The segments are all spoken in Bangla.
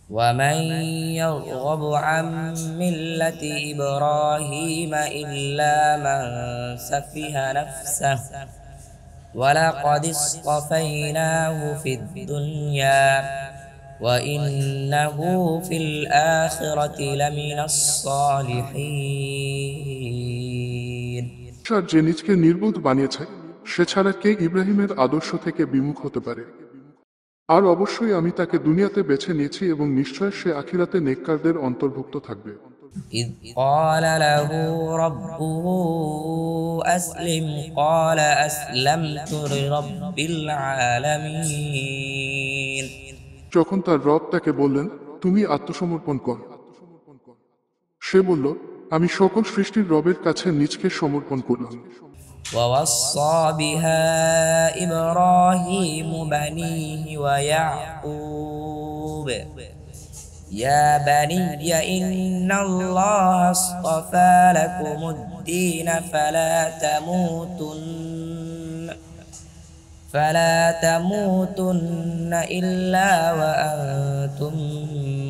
ومن يرغب عن ملة إبراهيم إلا من سفه نفسه ولقد اصطفيناه في الدنيا وإنه في الآخرة لمن الصالحين যে নিজকে নির্বোধ বানিয়েছে সে ছাড়া কে ইব্রাহিমের আদর্শ থেকে বিমুখ হতে পারে? আর অবশ্যই আমি তাকে দুনিয়াতে বেছে নিয়েছি এবং নিশ্চয় সে আখিরাতে নেককারদের অন্তর্ভুক্ত থাকবে। إذ قال له ربه أسلم قال أسلمت لرب العالمين যখন তার রব তাকে বললেন তুমি আত্মসমর্পণ কর, সে বলল আমি সকল সৃষ্টির রবের কাছে নিজকে সমর্পণ করলাম। ووصى بها إبراهيم بنيه ويعقوب يا بني إن الله اصطفى لكم الدين فلا تموتن إلا وأنتم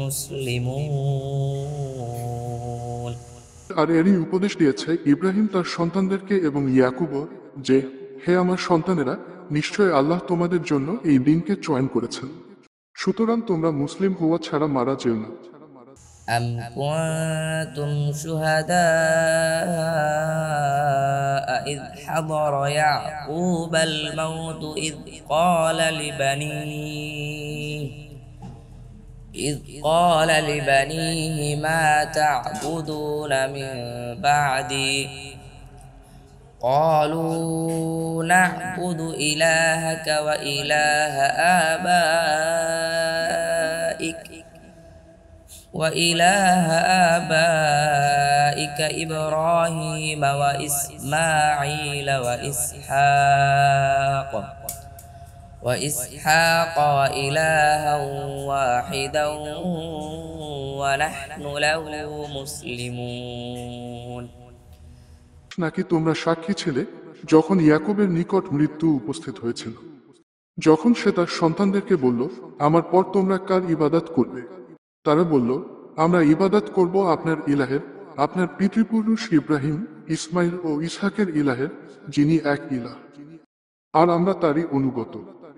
مسلمون আর এরই উপদেশ দিয়েছে ইব্রাহিম তার সন্তানদেরকে এবং ইয়াকুবও যে, হে আমার সন্তানেরা, নিশ্চয় আল্লাহ তোমাদের জন্য এই দিনকে চয়ন করেছেন, সুতরাং তোমরা মুসলিম হওয়া ছাড়া মারা যেও না। أم كنتم شهداء إذ حضر يعقوب الموت إذ قال لبنيه ما تعبدون من بعدي قالوا نعبد إلهك وإله آبائك إبراهيم وإسماعيل وإسحاق وإلها واحدا ونحن له مسلمون নাকি তোমরা সাক্ষী ছিলে যখন ইয়াকুবের নিকট মৃত্যু উপস্থিত হয়েছিল, যখন সে তার সন্তানদেরকে বলল আমার পর তোমরা কার ইবাদত করবে? তারা বলল আমরা ইবাদত করব আপনার ইলাহের, আপনার পিতৃপুরুষ ইব্রাহিম, ইসমাইল ও ইসহাকের ইলাহের, যিনি এক ইলাহ, আর আমরা তারই অনুগত।